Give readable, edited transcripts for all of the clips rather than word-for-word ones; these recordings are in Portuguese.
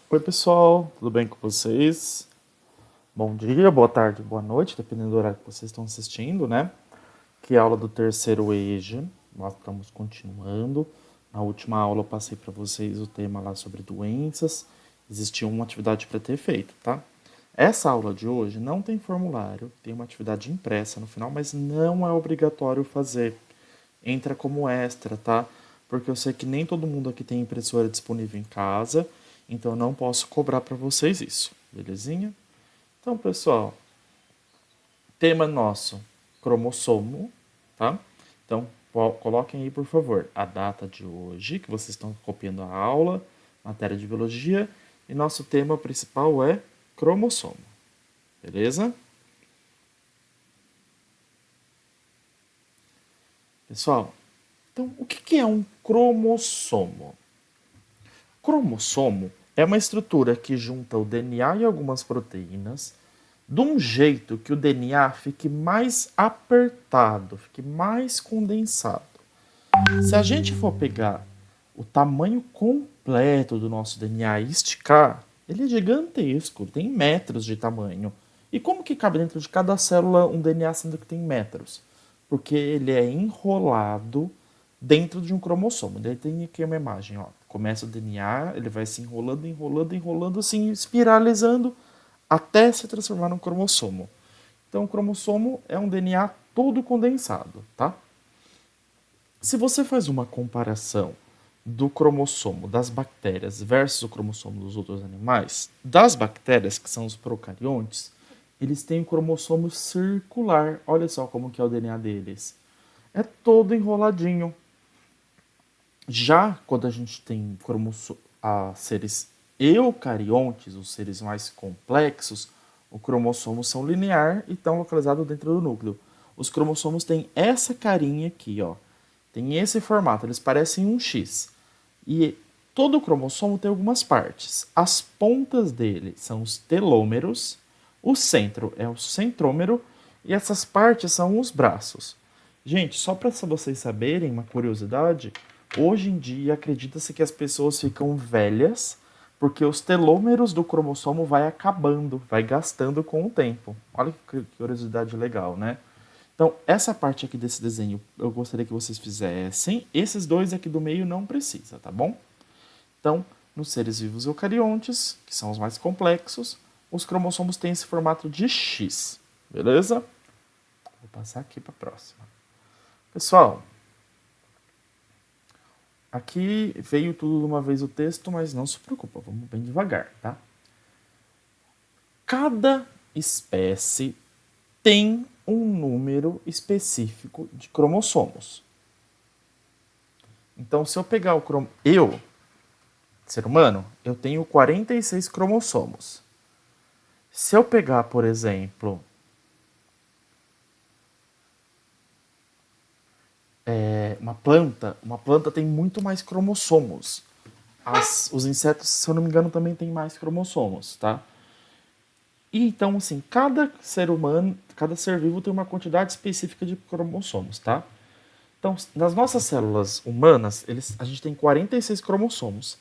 Oi, pessoal, tudo bem com vocês? Bom dia, boa tarde, boa noite, dependendo do horário que vocês estão assistindo, né? Que é a aula do terceiro EJA, nós estamos continuando. Na última aula eu passei para vocês o tema lá sobre doenças, existia uma atividade para ter feito, tá? Essa aula de hoje não tem formulário, tem uma atividade impressa no final, mas não é obrigatório fazer. Entra como extra, tá? Porque eu sei que nem todo mundo aqui tem impressora disponível em casa, então eu não posso cobrar para vocês isso, belezinha? Então, pessoal, tema nosso, cromossomo, tá? Então, coloquem aí, por favor, a data de hoje, que vocês estão copiando a aula, matéria de biologia, e nosso tema principal é cromossomo, beleza? Pessoal, então, o que é um cromossomo? Cromossomo é uma estrutura que junta o DNA e algumas proteínas de um jeito que o DNA fique mais apertado, fique mais condensado. Se a gente for pegar o tamanho completo do nosso DNA e esticar, ele é gigantesco, tem metros de tamanho. E como que cabe dentro de cada célula um DNA sendo que tem metros? Porque ele é enrolado dentro de um cromossomo. Daí tem aqui uma imagem, ó. Começa o DNA, ele vai se enrolando, enrolando, enrolando, assim, espiralizando até se transformar num cromossomo. Então, o cromossomo é um DNA todo condensado, tá? Se você faz uma comparação do cromossomo das bactérias versus o cromossomo dos outros animais, das bactérias, que são os procariontes, eles têm o cromossomo circular. Olha só como que é o DNA deles. É todo enroladinho. Já quando a gente tem seres eucariontes, os seres mais complexos, os cromossomos são linear e estão localizados dentro do núcleo. Os cromossomos têm essa carinha aqui, ó. Tem esse formato, eles parecem um X. E todo cromossomo tem algumas partes. As pontas dele são os telômeros, o centro é o centrômero e essas partes são os braços. Gente, só para vocês saberem uma curiosidade, hoje em dia acredita-se que as pessoas ficam velhas porque os telômeros do cromossomo vai acabando, vai gastando com o tempo. Olha que curiosidade legal, né? Então, essa parte aqui desse desenho eu gostaria que vocês fizessem. Esses dois aqui do meio não precisa, tá bom? Então, nos seres vivos eucariontes, que são os mais complexos, os cromossomos têm esse formato de X, beleza? Vou passar aqui para a próxima. Pessoal, aqui veio tudo de uma vez o texto, mas não se preocupa, vamos bem devagar, tá? Cada espécie tem um número específico de cromossomos. Então, se eu pegar eu, ser humano, eu tenho 46 cromossomos. Se eu pegar, por exemplo, uma planta tem muito mais cromossomos. Os insetos, se eu não me engano, também têm mais cromossomos, tá? E então, assim, cada ser humano, cada ser vivo tem uma quantidade específica de cromossomos, tá? Então, nas nossas células humanas, a gente tem 46 cromossomos.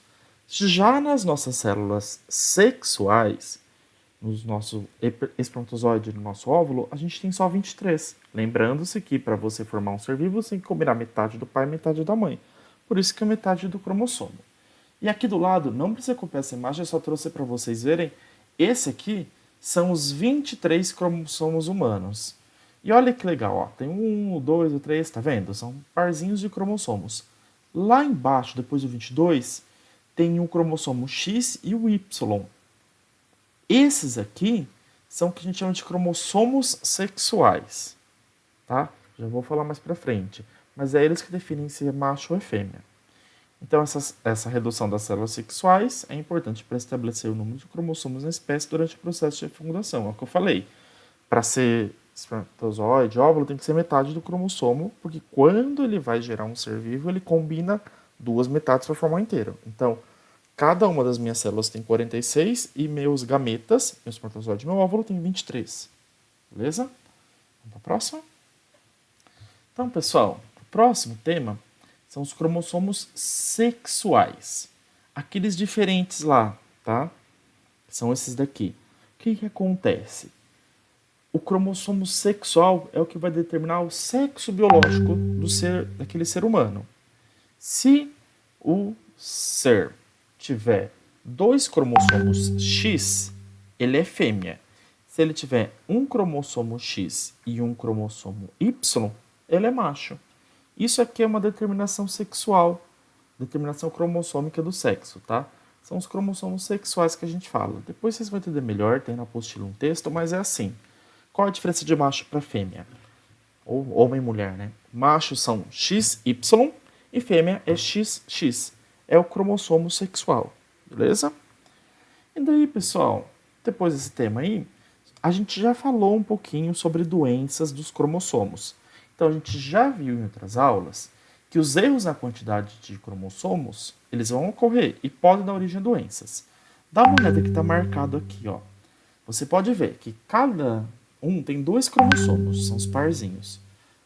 Já nas nossas células sexuais, no nosso espermatozoide, no nosso óvulo, a gente tem só 23. Lembrando-se que para você formar um ser vivo, você tem que combinar metade do pai e metade da mãe. Por isso que é metade do cromossomo. E aqui do lado, não precisa copiar essa imagem, eu só trouxe para vocês verem. Esse aqui são os 23 cromossomos humanos. E olha que legal, ó. Tem um, o dois, o três, tá vendo? São parzinhos de cromossomos. Lá embaixo, depois do 22, tem o cromossomo X e o Y. Esses aqui são o que a gente chama de cromossomos sexuais, tá? Já vou falar mais pra frente. Mas é eles que definem se é macho ou é fêmea. Então, essa redução das células sexuais é importante para estabelecer o número de cromossomos na espécie durante o processo de fecundação. É o que eu falei. Para ser espermatozoide, óvulo, tem que ser metade do cromossomo, porque quando ele vai gerar um ser vivo, ele combina duas metades para formar um inteiro. Então, cada uma das minhas células tem 46 e meus gametas, meu espermatozoide e meu óvulo, tem 23. Beleza? Vamos para a próxima? Então, pessoal, o próximo tema são os cromossomos sexuais. Aqueles diferentes lá. tá? São esses daqui. O que acontece? O cromossomo sexual é o que vai determinar o sexo biológico daquele ser humano. Se o ser tiver 2 cromossomos X, ele é fêmea. Se ele tiver um cromossomo X e um cromossomo Y, ele é macho. Isso aqui é uma determinação sexual, determinação cromossômica do sexo, tá? São os cromossomos sexuais que a gente fala. Depois vocês vão entender melhor, tem na apostila um texto, mas é assim. Qual a diferença de macho para fêmea? Ou homem e mulher, né? Machos são XY e fêmea é XX. É o cromossomo sexual, beleza? E daí, pessoal, depois desse tema aí, a gente já falou um pouquinho sobre doenças dos cromossomos. Então, a gente já viu em outras aulas que os erros na quantidade de cromossomos, eles vão ocorrer e podem dar origem a doenças. Dá uma olhada que está marcado aqui, ó. Você pode ver que cada um tem 2 cromossomos, são os parzinhos.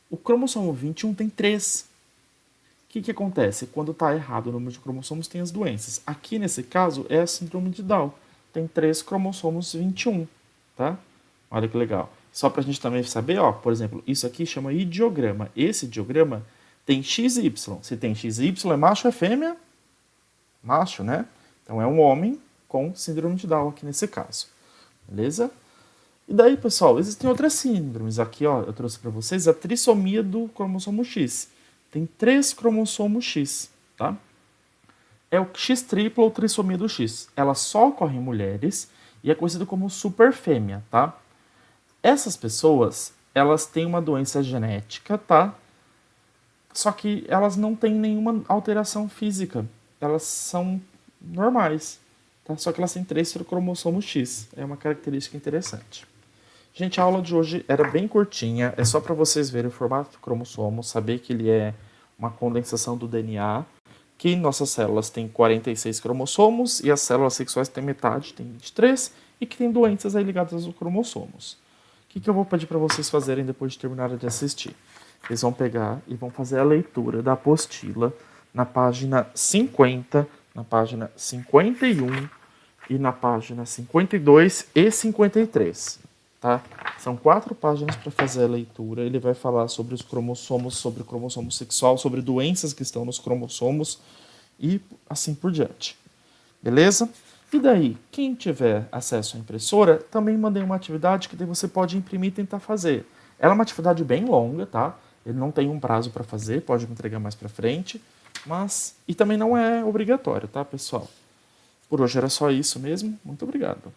O cromossomo 21 tem 3. O que acontece? Quando está errado o número de cromossomos, tem as doenças. Aqui, nesse caso, é a síndrome de Down. Tem 3 cromossomos 21, tá? Olha que legal. Só para a gente também saber, ó, por exemplo, isso aqui chama ideograma. Esse ideograma tem XY. Se tem XY, é macho ou é fêmea? Macho, né? Então é um homem com síndrome de Down aqui nesse caso. Beleza? E daí, pessoal, existem outras síndromes. Aqui, ó, eu trouxe para vocês a trissomia do cromossomo X. Tem 3 cromossomos X, tá? É o X triplo ou trissomia do X. Ela só ocorre em mulheres e é conhecida como superfêmea, tá? Essas pessoas, elas têm uma doença genética, tá? Só que elas não têm nenhuma alteração física. Elas são normais, tá? Só que elas têm 3 cromossomos X. É uma característica interessante. Gente, a aula de hoje era bem curtinha. É só para vocês verem o formato do cromossomo, saber que ele é uma condensação do DNA, que nossas células têm 46 cromossomos e as células sexuais têm metade, tem 23, e que tem doenças aí ligadas aos cromossomos. O que eu vou pedir para vocês fazerem depois de terminarem de assistir? Vocês vão pegar e vão fazer a leitura da apostila na página 50, na página 51 e na página 52 e 53. Tá? São 4 páginas para fazer a leitura. Ele vai falar sobre os cromossomos, sobre o cromossomo sexual, sobre doenças que estão nos cromossomos e assim por diante. Beleza? E daí, quem tiver acesso à impressora, também mandei uma atividade que daí você pode imprimir e tentar fazer. Ela é uma atividade bem longa, tá? Ele não tem um prazo para fazer, pode entregar mais para frente, mas e também não é obrigatório, tá, pessoal? Por hoje era só isso mesmo. Muito obrigado.